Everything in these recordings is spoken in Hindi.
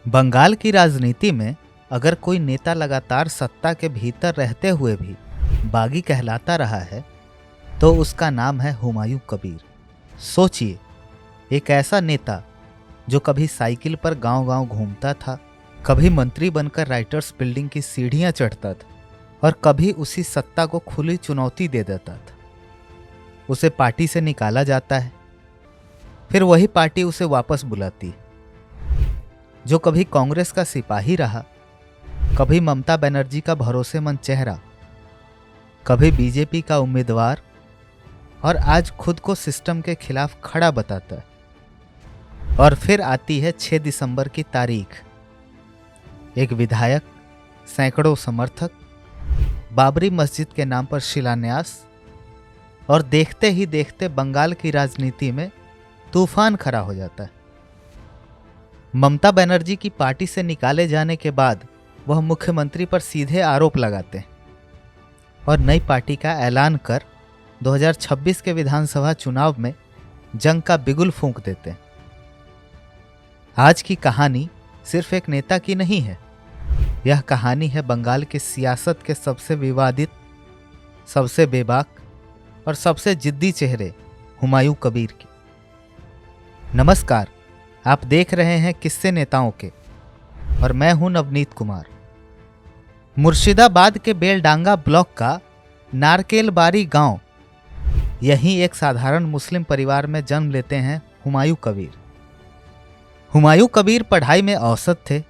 बंगाल की राजनीति में अगर कोई नेता लगातार सत्ता के भीतर रहते हुए भी बागी कहलाता रहा है तो उसका नाम है हुमायूं कबीर। सोचिए, एक ऐसा नेता जो कभी साइकिल पर गांव-गांव घूमता था, कभी मंत्री बनकर राइटर्स बिल्डिंग की सीढ़ियां चढ़ता था और कभी उसी सत्ता को खुली चुनौती दे देता था। उसे पार्टी से निकाला जाता है, फिर वही पार्टी उसे वापस बुलाती है। जो कभी कांग्रेस का सिपाही रहा, कभी ममता बनर्जी का भरोसेमंद चेहरा, कभी बीजेपी का उम्मीदवार और आज खुद को सिस्टम के खिलाफ खड़ा बताता है। और फिर आती है 6 दिसंबर की तारीख। एक विधायक, सैकड़ों समर्थक, बाबरी मस्जिद के नाम पर शिलान्यास और देखते ही देखते बंगाल की राजनीति में तूफान खड़ा हो जाता है। ममता बनर्जी की पार्टी से निकाले जाने के बाद वह मुख्यमंत्री पर सीधे आरोप लगाते हैं और नई पार्टी का ऐलान कर 2026 के विधानसभा चुनाव में जंग का बिगुल फूंक देते हैं। आज की कहानी सिर्फ एक नेता की नहीं है, यह कहानी है बंगाल की सियासत के सबसे विवादित, सबसे बेबाक और सबसे जिद्दी चेहरे हुमायूं कबीर की। नमस्कार, आप देख रहे हैं किस्से नेताओं के और मैं हूं नवनीत कुमार। मुर्शिदाबाद के बेलडांगा ब्लॉक का नारकेलबारी गांव, यहीं एक साधारण मुस्लिम परिवार में जन्म लेते हैं हुमायूं कबीर। हुमायूं कबीर पढ़ाई में औसत थे,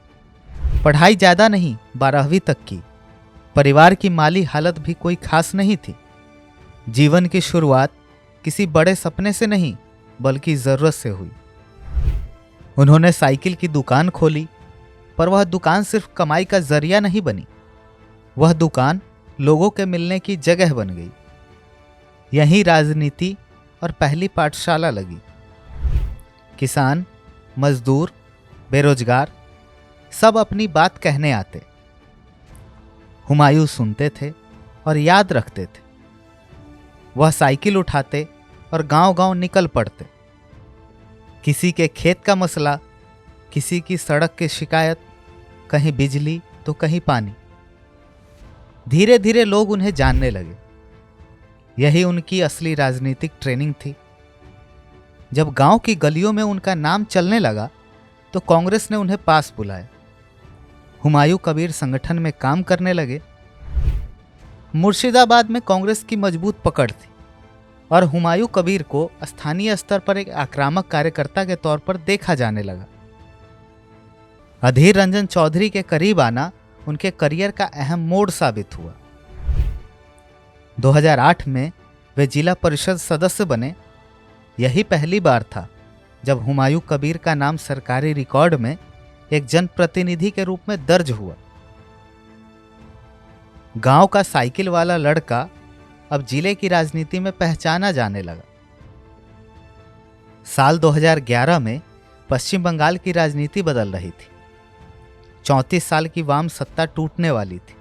पढ़ाई ज़्यादा नहीं, 12वीं तक की। परिवार की माली हालत भी कोई खास नहीं थी। जीवन की शुरुआत किसी बड़े सपने से नहीं बल्कि ज़रूरत से हुई। उन्होंने साइकिल की दुकान खोली, पर वह दुकान सिर्फ कमाई का जरिया नहीं बनी, वह दुकान लोगों के मिलने की जगह बन गई। यहीं राजनीति और पहली पाठशाला लगी। किसान, मजदूर, बेरोजगार सब अपनी बात कहने आते। हुमायूं सुनते थे और याद रखते थे। वह साइकिल उठाते और गांव-गांव निकल पड़ते। किसी के खेत का मसला, किसी की सड़क की शिकायत, कहीं बिजली तो कहीं पानी। धीरे धीरे लोग उन्हें जानने लगे। यही उनकी असली राजनीतिक ट्रेनिंग थी। जब गांव की गलियों में उनका नाम चलने लगा तो कांग्रेस ने उन्हें पास बुलाया। हुमायूं कबीर संगठन में काम करने लगे। मुर्शिदाबाद में कांग्रेस की मजबूत पकड़ थी और हुमायूं कबीर को स्थानीय स्तर पर एक आक्रामक कार्यकर्ता के तौर पर देखा जाने लगा। अधीर रंजन चौधरी के करीब आना उनके करियर का अहम मोड़ साबित हुआ। 2008 में वे जिला परिषद सदस्य बने। यही पहली बार था जब हुमायूं कबीर का नाम सरकारी रिकॉर्ड में एक जनप्रतिनिधि के रूप में दर्ज हुआ। गांव का साइकिल वाला लड़का अब जिले की राजनीति में पहचाना जाने लगा। साल 2011 में पश्चिम बंगाल की राजनीति बदल रही थी। 34 साल की वाम सत्ता टूटने वाली थी।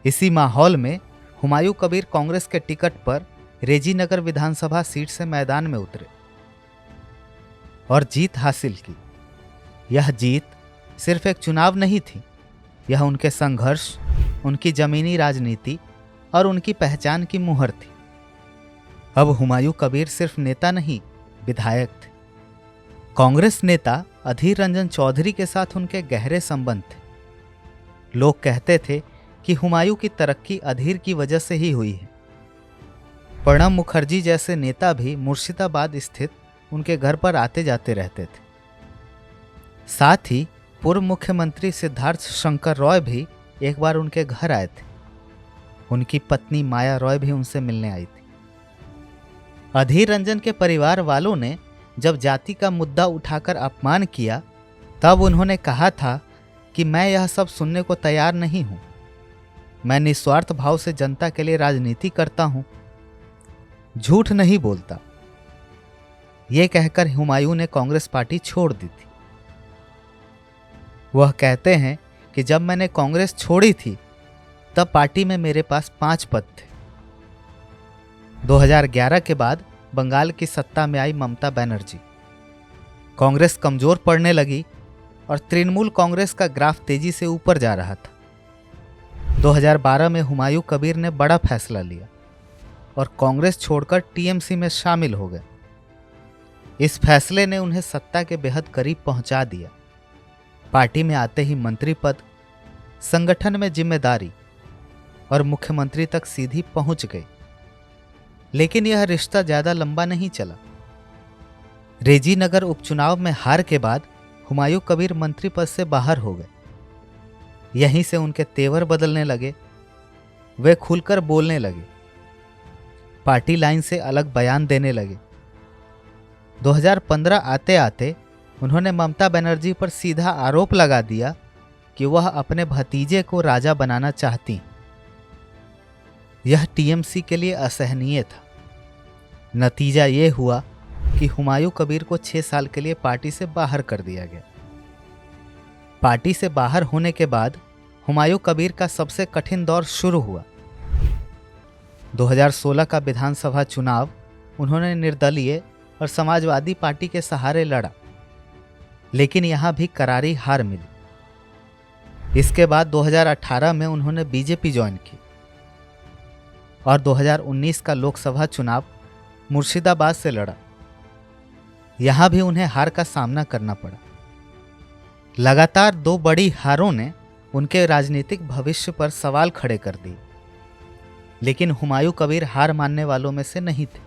इसी माहौल में हुमायूं कबीर कांग्रेस के टिकट पर रेजीनगर विधानसभा सीट से मैदान में उतरे और जीत हासिल की। यह जीत सिर्फ एक चुनाव नहीं थी, यह उनके संघर्ष, उनकी जमीनी राजनीति और उनकी पहचान की मुहर थी। अब हुमायूं कबीर सिर्फ नेता नहीं, विधायक थे। कांग्रेस नेता अधीर रंजन चौधरी के साथ उनके गहरे संबंध थे। लोग कहते थे कि हुमायूं की तरक्की अधीर की वजह से ही हुई है। प्रणब मुखर्जी जैसे नेता भी मुर्शिदाबाद स्थित उनके घर पर आते जाते रहते थे। साथ ही पूर्व मुख्यमंत्री सिद्धार्थ शंकर रॉय भी एक बार उनके घर आए थे। उनकी पत्नी माया रॉय भी उनसे मिलने आई थी। अधीर रंजन के परिवार वालों ने जब जाति का मुद्दा उठाकर अपमान किया, तब उन्होंने कहा था कि मैं यह सब सुनने को तैयार नहीं हूं। मैं निस्वार्थ भाव से जनता के लिए राजनीति करता हूं, झूठ नहीं बोलता। ये कहकर हुमायूं ने कांग्रेस पार्टी छोड़ दी थी। वह कहते हैं कि जब मैंने कांग्रेस छोड़ी थी तब पार्टी में मेरे पास 5 पद थे। 2011 के बाद बंगाल की सत्ता में आई ममता बनर्जी। कांग्रेस कमजोर पड़ने लगी और तृणमूल कांग्रेस का ग्राफ तेजी से ऊपर जा रहा था। 2012 में हुमायूं कबीर ने बड़ा फैसला लिया और कांग्रेस छोड़कर टीएमसी में शामिल हो गए। इस फैसले ने उन्हें सत्ता के बेहद करीब पहुंचा दिया। पार्टी में आते ही मंत्री पद, संगठन में जिम्मेदारी और मुख्यमंत्री तक सीधी पहुंच गई। लेकिन यह रिश्ता ज्यादा लंबा नहीं चला। रेजी नगर उपचुनाव में हार के बाद हुमायूं कबीर मंत्री पद से बाहर हो गए। यहीं से उनके तेवर बदलने लगे। वे खुलकर बोलने लगे, पार्टी लाइन से अलग बयान देने लगे। 2015 आते आते उन्होंने ममता बनर्जी पर सीधा आरोप लगा दिया कि वह अपने भतीजे को राजा बनाना चाहती। यह टीएमसी के लिए असहनीय था। नतीजा ये हुआ कि हुमायूं कबीर को 6 साल के लिए पार्टी से बाहर कर दिया गया। पार्टी से बाहर होने के बाद हुमायूं कबीर का सबसे कठिन दौर शुरू हुआ। 2016 का विधानसभा चुनाव उन्होंने निर्दलीय और समाजवादी पार्टी के सहारे लड़ा, लेकिन यहां भी करारी हार मिली। इसके बाद 2018 में उन्होंने बीजेपी ज्वाइन की और 2019 का लोकसभा चुनाव मुर्शिदाबाद से लड़ा। यहां भी उन्हें हार का सामना करना पड़ा। लगातार 2 बड़ी हारों ने उनके राजनीतिक भविष्य पर सवाल खड़े कर दिए, लेकिन हुमायूं कबीर हार मानने वालों में से नहीं थे।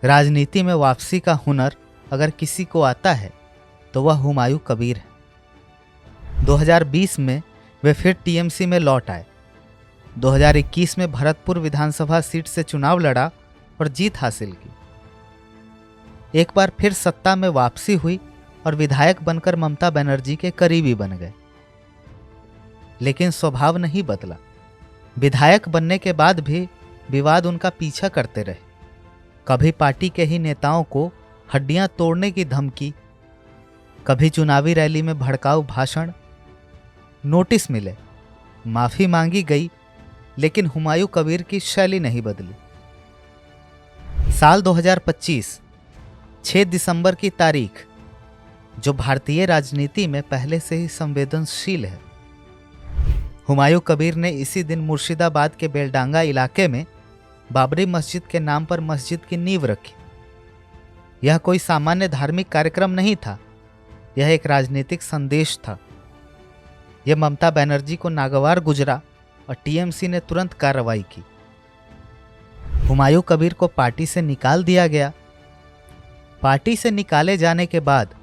राजनीति में वापसी का हुनर अगर किसी को आता है तो वह हुमायूं कबीर है। 2020 में वे फिर टीएमसी में लौट आए। 2021 में भरतपुर विधानसभा सीट से चुनाव लड़ा और जीत हासिल की। एक बार फिर सत्ता में वापसी हुई और विधायक बनकर ममता बनर्जी के करीबी बन गए। लेकिन स्वभाव नहीं बदला। विधायक बनने के बाद भी विवाद उनका पीछा करते रहे। कभी पार्टी के ही नेताओं को हड्डियां तोड़ने की धमकी, कभी चुनावी रैली में भड़काऊ भाषण। नोटिस मिले, माफी मांगी गई, लेकिन हुमायूं कबीर की शैली नहीं बदली। साल 2025, 6 दिसंबर की तारीख, जो भारतीय राजनीति में पहले से ही संवेदनशील है। हुमायूं कबीर ने इसी दिन मुर्शिदाबाद के बेलडांगा इलाके में बाबरी मस्जिद के नाम पर मस्जिद की नींव रखी। यह कोई सामान्य धार्मिक कार्यक्रम नहीं था, यह एक राजनीतिक संदेश था। यह ममता बनर्जी को नागवार गुजरा और टीएमसी ने तुरंत कार्रवाई की। हुमायूं कबीर को पार्टी से निकाल दिया गया। पार्टी से निकाले जाने के बाद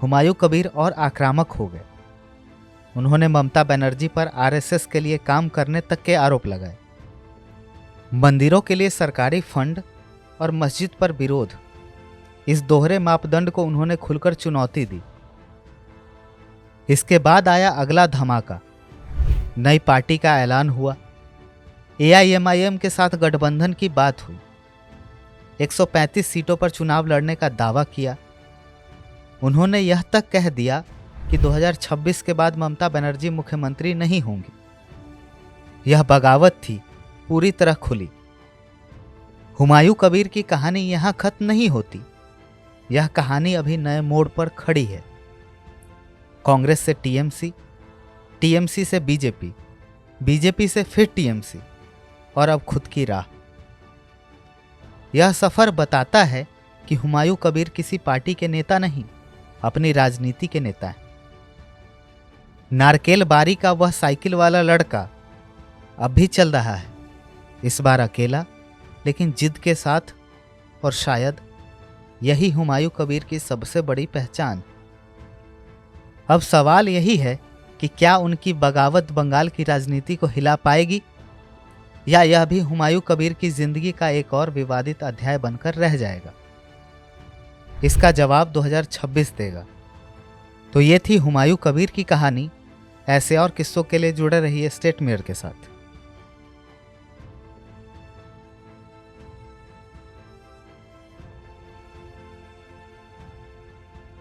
हुमायूं कबीर और आक्रामक हो गए। उन्होंने ममता बनर्जी पर आरएसएस के लिए काम करने तक के आरोप लगाए। मंदिरों के लिए सरकारी फंड और मस्जिद पर विरोध, इस दोहरे मापदंड को उन्होंने खुलकर चुनौती दी। इसके बाद आया अगला धमाका। नई पार्टी का ऐलान हुआ। एआईएमआईएम के साथ गठबंधन की बात हुई। 135 सीटों पर चुनाव लड़ने का दावा किया। उन्होंने यह तक कह दिया कि 2026 के बाद ममता बनर्जी मुख्यमंत्री नहीं होंगी। यह बगावत थी, पूरी तरह खुली। हुमायूं कबीर की कहानी यहां खत्म नहीं होती। यह कहानी अभी नए मोड़ पर खड़ी है। कांग्रेस से टीएमसी, टीएमसी से बीजेपी, बीजेपी से फिर टीएमसी और अब खुद की राह। यह सफर बताता है कि हुमायूं कबीर किसी पार्टी के नेता नहीं, अपनी राजनीति के नेता हैं। नारकेल बारी का वह साइकिल वाला लड़का अब भी चल रहा है, इस बार अकेला, लेकिन जिद के साथ। और शायद यही हुमायूं कबीर की सबसे बड़ी पहचान। अब सवाल यही है कि क्या उनकी बगावत बंगाल की राजनीति को हिला पाएगी, या यह भी हुमायूं कबीर की जिंदगी का एक और विवादित अध्याय बनकर रह जाएगा। इसका जवाब 2026 देगा। तो ये थी हुमायूं कबीर की कहानी। ऐसे और किस्सों के लिए जुड़े रहिए स्टेट मेयर के साथ।